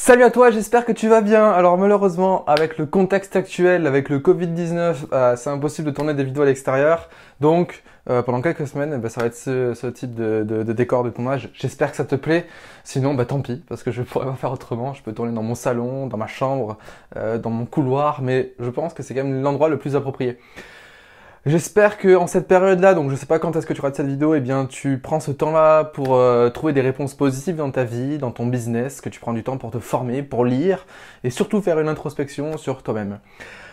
Salut à toi, j'espère que tu vas bien. Alors malheureusement, avec le contexte actuel, avec le Covid-19, c'est impossible de tourner des vidéos à l'extérieur. Donc pendant quelques semaines, ça va être ce type de décor de tournage. J'espère que ça te plaît. Sinon, tant pis, parce que je pourrais pas faire autrement. Je peux tourner dans mon salon, dans ma chambre, dans mon couloir, mais je pense que c'est quand même l'endroit le plus approprié. J'espère que en cette période-là, donc je sais pas quand est-ce que tu regardes cette vidéo, tu prends ce temps-là pour trouver des réponses positives dans ta vie, dans ton business, que tu prends du temps pour te former, pour lire et surtout faire une introspection sur toi-même.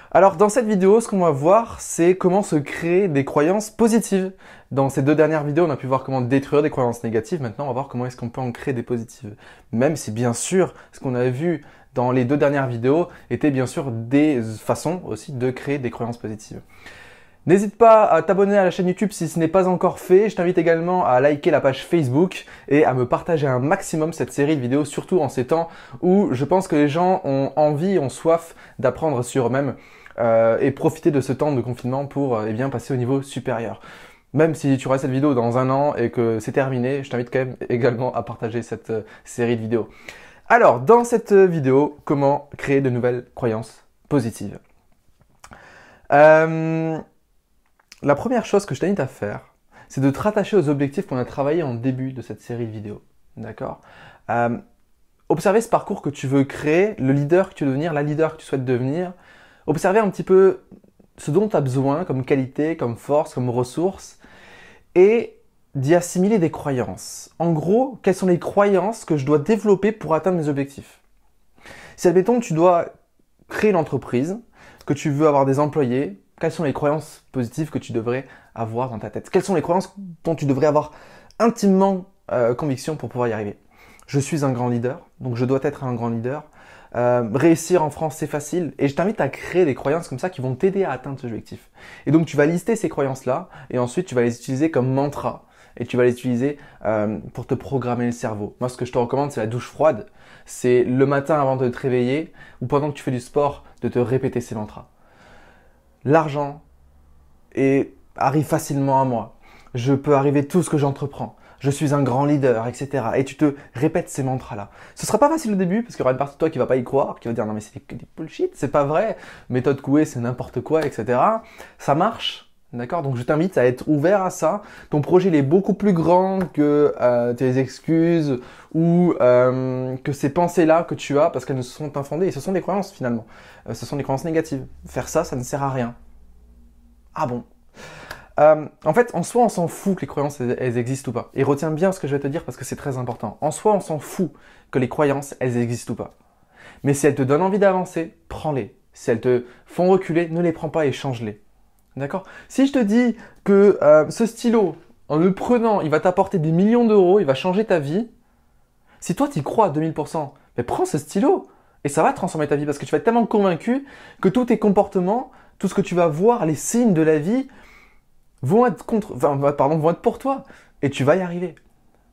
Alors dans cette vidéo, ce qu'on va voir, c'est comment se créer des croyances positives. Dans ces deux dernières vidéos, on a pu voir comment détruire des croyances négatives. Maintenant, on va voir comment est-ce qu'on peut en créer des positives. Même si bien sûr, ce qu'on a vu dans les deux dernières vidéos était bien sûr des façons aussi de créer des croyances positives. N'hésite pas à t'abonner à la chaîne YouTube si ce n'est pas encore fait. Je t'invite également à liker la page Facebook et à me partager un maximum cette série de vidéos, surtout en ces temps où je pense que les gens ont envie, ont soif d'apprendre sur eux-mêmes et profiter de ce temps de confinement pour passer au niveau supérieur. Même si tu regardes cette vidéo dans un an et que c'est terminé, je t'invite quand même également à partager cette série de vidéos. Alors, dans cette vidéo, comment créer de nouvelles croyances positives. La première chose que je t'invite à faire, c'est de te rattacher aux objectifs qu'on a travaillé en début de cette série de vidéos. D'accord ? Observer ce parcours que tu veux créer, le leader que tu veux devenir, la leader que tu souhaites devenir. Observer un petit peu ce dont tu as besoin comme qualité, comme force, comme ressources et d'y assimiler des croyances. En gros, quelles sont les croyances que je dois développer pour atteindre mes objectifs ? Si, admettons, tu dois créer une entreprise, que tu veux avoir des employés, quelles sont les croyances positives que tu devrais avoir dans ta tête? Quelles sont les croyances dont tu devrais avoir intimement conviction pour pouvoir y arriver? Je suis un grand leader, donc je dois être un grand leader. Réussir en France, c'est facile. Et je t'invite à créer des croyances comme ça qui vont t'aider à atteindre ce objectif. Et donc, tu vas lister ces croyances-là et ensuite, tu vas les utiliser comme mantra. Et tu vas les utiliser pour te programmer le cerveau. Moi, ce que je te recommande, c'est la douche froide. C'est le matin avant de te réveiller ou pendant que tu fais du sport, de te répéter ces mantras. L'argent arrive facilement à moi. Je peux arriver tout ce que j'entreprends. Je suis un grand leader, etc. Et tu te répètes ces mantras-là. Ce sera pas facile au début parce qu'il y aura une partie de toi qui va pas y croire, qui va dire non mais c'est des bullshit, c'est pas vrai. Méthode Coué, c'est n'importe quoi, etc. Ça marche, d'accord? Donc je t'invite à être ouvert à ça. Ton projet il est beaucoup plus grand que tes excuses ou que ces pensées-là que tu as parce qu'elles ne sont infondées. Et ce sont des croyances finalement. Ce sont des croyances négatives. Faire ça, ça ne sert à rien. Ah bon? En fait, en soi, on s'en fout que les croyances, elles existent ou pas. Et retiens bien ce que je vais te dire parce que c'est très important. En soi, on s'en fout que les croyances, elles existent ou pas. Mais si elles te donnent envie d'avancer, prends-les. Si elles te font reculer, ne les prends pas et change-les. D'accord? Si je te dis que ce stylo, en le prenant, il va t'apporter des millions d'euros, il va changer ta vie, si toi, tu y crois à 2000%, mais prends ce stylo et ça va transformer ta vie parce que tu vas être tellement convaincu que tous tes comportements, tout ce que tu vas voir, les signes de la vie, vont être pour toi. Et tu vas y arriver.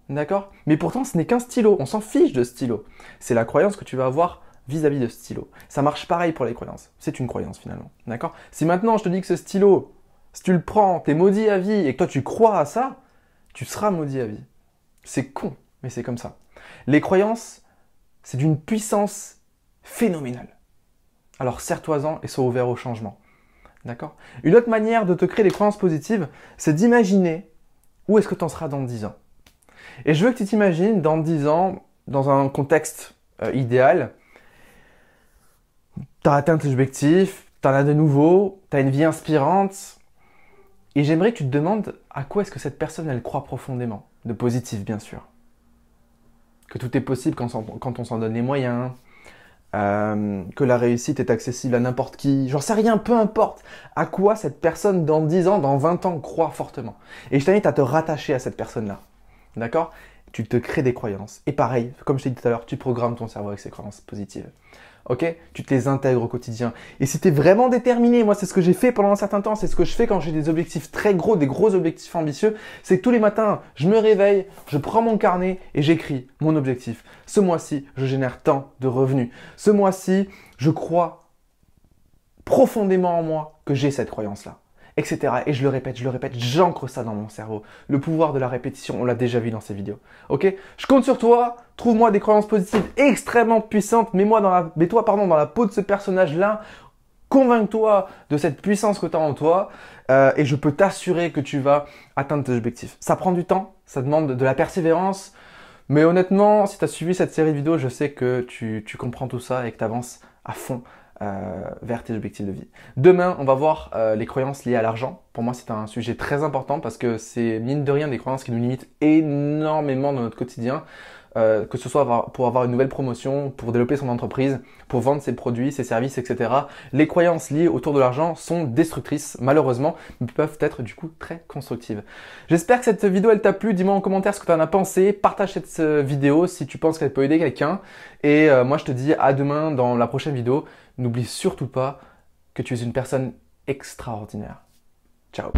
D'accord? Mais pourtant, ce n'est qu'un stylo. On s'en fiche de stylo. C'est la croyance que tu vas avoir vis-à-vis de ce stylo. Ça marche pareil pour les croyances. C'est une croyance finalement. D'accord? Si maintenant je te dis que ce stylo, si tu le prends, t'es maudit à vie et que toi tu crois à ça, tu seras maudit à vie. C'est con, mais c'est comme ça. Les croyances, c'est d'une puissance phénoménale. Alors serre-toi-en et sois ouvert au changement. D'accord? Une autre manière de te créer des croyances positives, c'est d'imaginer où est-ce que tu en seras dans 10 ans. Et je veux que tu t'imagines dans 10 ans, dans un contexte idéal, tu as atteint tes objectifs, tu en as de nouveaux, tu as une vie inspirante. Et j'aimerais que tu te demandes à quoi est-ce que cette personne, elle croit profondément. De positif, bien sûr. Que tout est possible quand on s'en donne les moyens. Que la réussite est accessible à n'importe qui, j'en sais rien, peu importe à quoi cette personne dans 10 ans, dans 20 ans croit fortement. Et je t'invite à te rattacher à cette personne-là, d'accord? Tu te crées des croyances. Et pareil, comme je t'ai dit tout à l'heure, tu programmes ton cerveau avec ces croyances positives. Ok? Tu te les intègres au quotidien. Et si tu es vraiment déterminé, moi c'est ce que j'ai fait pendant un certain temps, c'est ce que je fais quand j'ai des objectifs très gros, des gros objectifs ambitieux, c'est que tous les matins, je me réveille, je prends mon carnet et j'écris mon objectif. Ce mois-ci, je génère tant de revenus. Ce mois-ci, je crois profondément en moi que j'ai cette croyance-là. etc. Et je le répète, j'ancre ça dans mon cerveau. Le pouvoir de la répétition, on l'a déjà vu dans ces vidéos. Ok? Je compte sur toi, trouve-moi des croyances positives extrêmement puissantes, mets-toi dans la peau de ce personnage-là, convainc-toi de cette puissance que tu as en toi et je peux t'assurer que tu vas atteindre tes objectifs. Ça prend du temps, ça demande de la persévérance, mais honnêtement, si tu as suivi cette série de vidéos, je sais que tu comprends tout ça et que tu avances à fond vers tes objectifs de vie. Demain, on va voir les croyances liées à l'argent. Pour moi, c'est un sujet très important parce que c'est mine de rien des croyances qui nous limitent énormément dans notre quotidien. Que ce soit pour avoir une nouvelle promotion, pour développer son entreprise, pour vendre ses produits, ses services, etc. Les croyances liées autour de l'argent sont destructrices, malheureusement, mais peuvent être du coup très constructives. J'espère que cette vidéo elle t'a plu. Dis-moi en commentaire ce que tu en as pensé. Partage cette vidéo si tu penses qu'elle peut aider quelqu'un. Et moi, je te dis à demain dans la prochaine vidéo. N'oublie surtout pas que tu es une personne extraordinaire. Ciao.